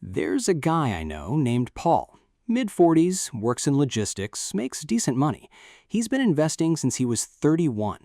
There's a guy I know named Paul. Mid-40s, works in logistics, makes decent money. He's been investing since he was 31.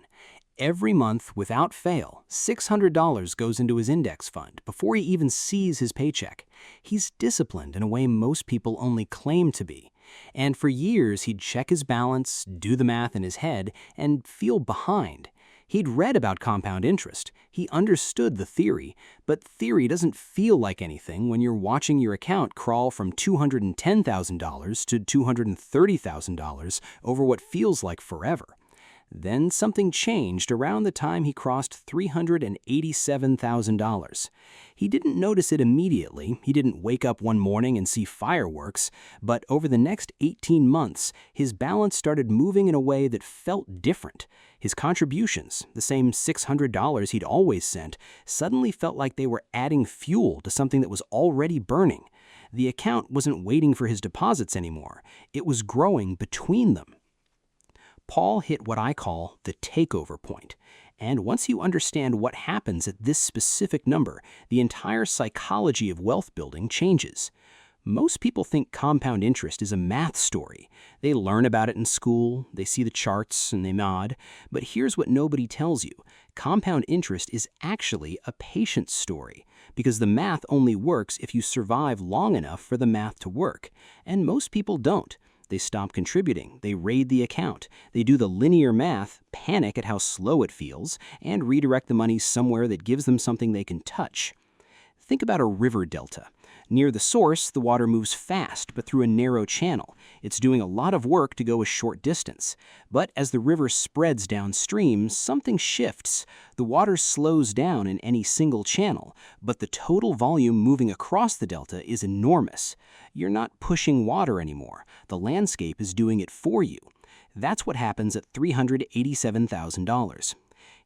Every month, without fail, $600 goes into his index fund before he even sees his paycheck. He's disciplined in a way most people only claim to be. And for years, he'd check his balance, do the math in his head, and feel behind. He'd read about compound interest. He understood the theory, but theory doesn't feel like anything when you're watching your account crawl from $210,000 to $230,000 over what feels like forever. Then something changed around the time he crossed $387,000. He didn't notice it immediately. He didn't wake up one morning and see fireworks, but over the next 18 months, his balance started moving in a way that felt different. His contributions, the same $600 he'd always sent, suddenly felt like they were adding fuel to something that was already burning. The account wasn't waiting for his deposits anymore. It was growing between them. Paul hit what I call the takeover point. And once you understand what happens at this specific number, the entire psychology of wealth building changes. Most people think compound interest is a math story. They learn about it in school, they see the charts, and they nod. But here's what nobody tells you. Compound interest is actually a patience story, because the math only works if you survive long enough for the math to work. And most people don't. They stop contributing, they raid the account, they do the linear math, panic at how slow it feels, and redirect the money somewhere that gives them something they can touch. Think about a river delta. Near the source, the water moves fast, but through a narrow channel. It's doing a lot of work to go a short distance. But as the river spreads downstream, something shifts. The water slows down in any single channel, but the total volume moving across the delta is enormous. You're not pushing water anymore. The landscape is doing it for you. That's what happens at $387,000.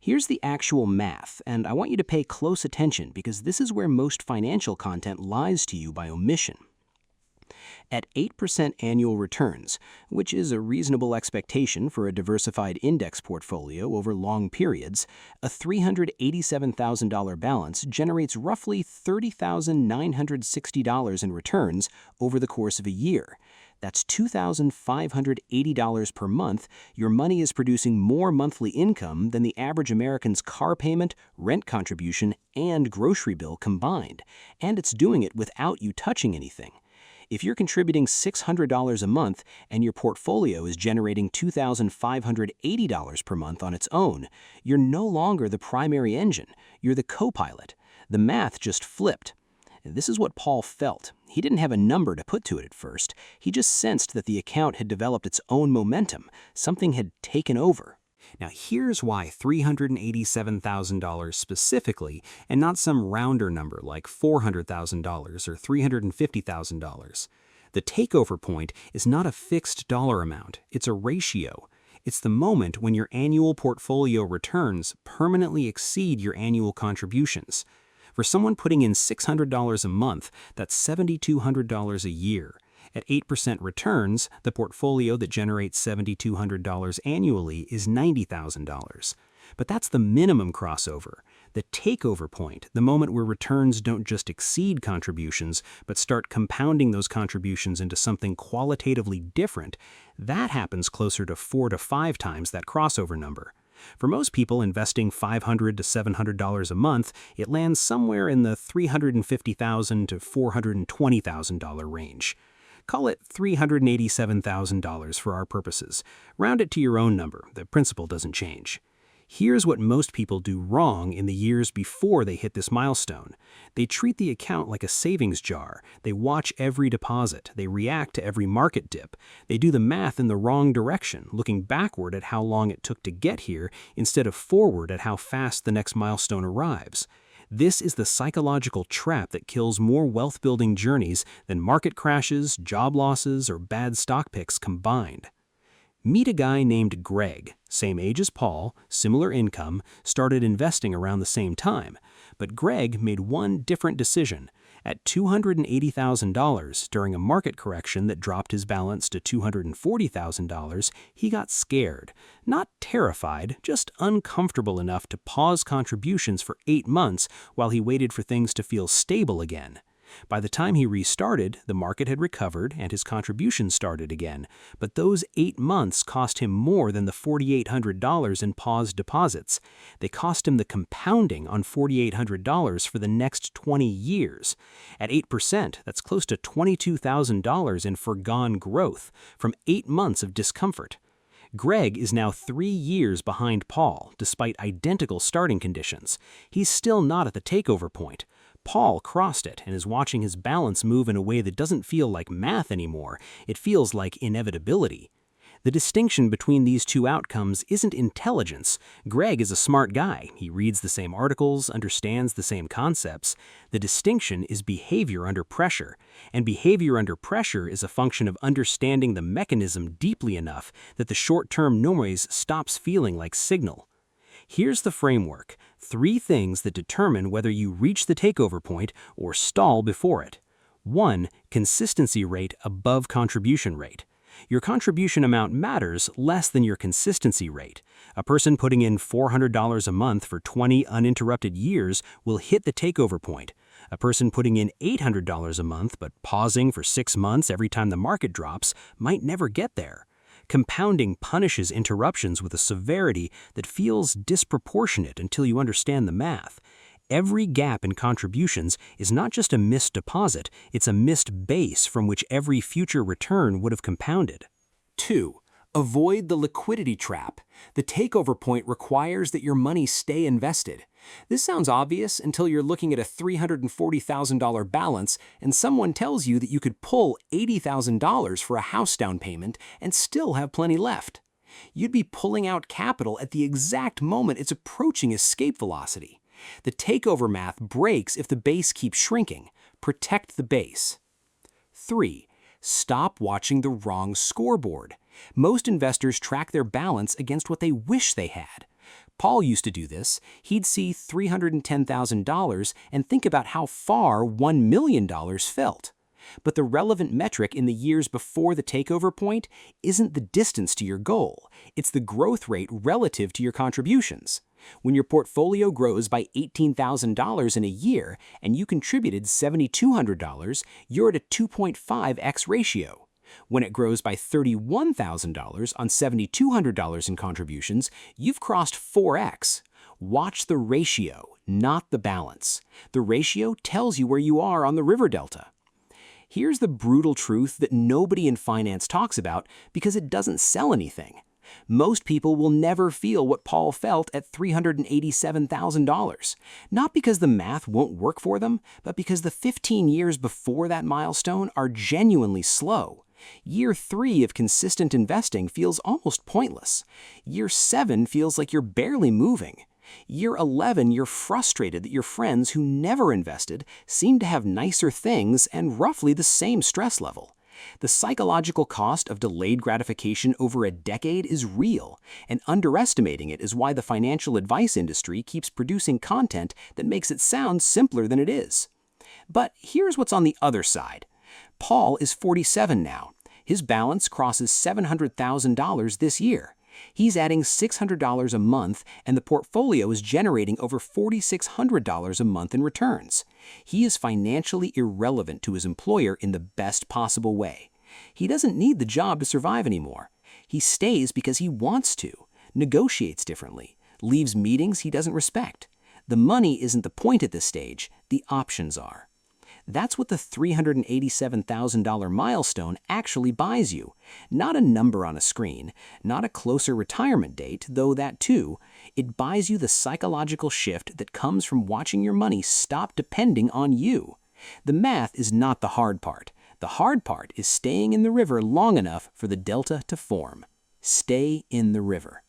Here's the actual math, and I want you to pay close attention because this is where most financial content lies to you by omission. At 8% annual returns, which is a reasonable expectation for a diversified index portfolio over long periods, a $387,000 balance generates roughly $30,960 in returns over the course of a year. That's $2,580 per month. Your money is producing more monthly income than the average American's car payment, rent contribution, and grocery bill combined. And it's doing it without you touching anything. If you're contributing $600 a month and your portfolio is generating $2,580 per month on its own, you're no longer the primary engine. You're the co-pilot. The math just flipped. This is what Paul felt. He didn't have a number to put to it at first. He just sensed that the account had developed its own momentum. Something had taken over. Now here's why $387,000 specifically, and not some rounder number like $400,000 or $350,000. The takeover point is not a fixed dollar amount, it's a ratio. It's the moment when your annual portfolio returns permanently exceed your annual contributions. For someone putting in $600 a month, that's $7,200 a year. At 8% returns, the portfolio that generates $7,200 annually is $90,000. But that's the minimum crossover. The takeover point, the moment where returns don't just exceed contributions, but start compounding those contributions into something qualitatively different, that happens closer to 4 to 5 times that crossover number. For most people investing $500 to $700 a month, it lands somewhere in the $350,000 to $420,000 range. Call it $387,000 for our purposes. Round it to your own number. The principle doesn't change. Here's what most people do wrong in the years before they hit this milestone. They treat the account like a savings jar. They watch every deposit. They react to every market dip. They do the math in the wrong direction, looking backward at how long it took to get here instead of forward at how fast the next milestone arrives. This is the psychological trap that kills more wealth-building journeys than market crashes, job losses, or bad stock picks combined. Meet a guy named Greg, same age as Paul, similar income, started investing around the same time. But Greg made one different decision. At $280,000 during a market correction that dropped his balance to $240,000, he got scared. Not terrified, just uncomfortable enough to pause contributions for 8 months while he waited for things to feel stable again. By the time he restarted, the market had recovered and his contributions started again, but those 8 months cost him more than the $4,800 in paused deposits. They cost him the compounding on $4,800 for the next 20 years. At 8%, that's close to $22,000 in foregone growth from 8 months of discomfort. Greg is now 3 years behind Paul, despite identical starting conditions. He's still not at the takeover point. Paul crossed it and is watching his balance move in a way that doesn't feel like math anymore. It feels like inevitability. The distinction between these two outcomes isn't intelligence. Greg is a smart guy. He reads the same articles, understands the same concepts. The distinction is behavior under pressure. And behavior under pressure is a function of understanding the mechanism deeply enough that the short-term noise stops feeling like signal. Here's the framework: 3 things that determine whether you reach the takeover point or stall before it. 1. Consistency rate above contribution rate. Your contribution amount matters less than your consistency rate. A person putting in $400 a month for 20 uninterrupted years will hit the takeover point. A person putting in $800 a month but pausing for 6 months every time the market drops might never get there. Compounding punishes interruptions with a severity that feels disproportionate until you understand the math. Every gap in contributions is not just a missed deposit, it's a missed base from which every future return would have compounded. 2. Avoid the liquidity trap. The takeover point requires that your money stay invested. This sounds obvious until you're looking at a $340,000 balance and someone tells you that you could pull $80,000 for a house down payment and still have plenty left. You'd be pulling out capital at the exact moment it's approaching escape velocity. The takeover math breaks if the base keeps shrinking. Protect the base. 3. Stop watching the wrong scoreboard. Most investors track their balance against what they wish they had. Paul used to do this. He'd see $310,000 and think about how far $1 million felt. But the relevant metric in the years before the takeover point isn't the distance to your goal. It's the growth rate relative to your contributions. When your portfolio grows by $18,000 in a year and you contributed $7,200, you're at a 2.5x ratio. When it grows by $31,000 on $7,200 in contributions, you've crossed 4x. Watch the ratio, not the balance. The ratio tells you where you are on the river delta. Here's the brutal truth that nobody in finance talks about because it doesn't sell anything. Most people will never feel what Paul felt at $387,000. Not because the math won't work for them, but because the 15 years before that milestone are genuinely slow. Year 3 of consistent investing feels almost pointless. Year 7 feels like you're barely moving. Year 11, you're frustrated that your friends who never invested seem to have nicer things and roughly the same stress level. The psychological cost of delayed gratification over a decade is real, and underestimating it is why the financial advice industry keeps producing content that makes it sound simpler than it is. But here's what's on the other side. Paul is 47 now. His balance crosses $700,000 this year. He's adding $600 a month, and the portfolio is generating over $4,600 a month in returns. He is financially irrelevant to his employer in the best possible way. He doesn't need the job to survive anymore. He stays because he wants to, negotiates differently, leaves meetings he doesn't respect. The money isn't the point at this stage, the options are. That's what the $387,000 milestone actually buys you. Not a number on a screen, not a closer retirement date, though that too. It buys you the psychological shift that comes from watching your money stop depending on you. The math is not the hard part. The hard part is staying in the river long enough for the delta to form. Stay in the river.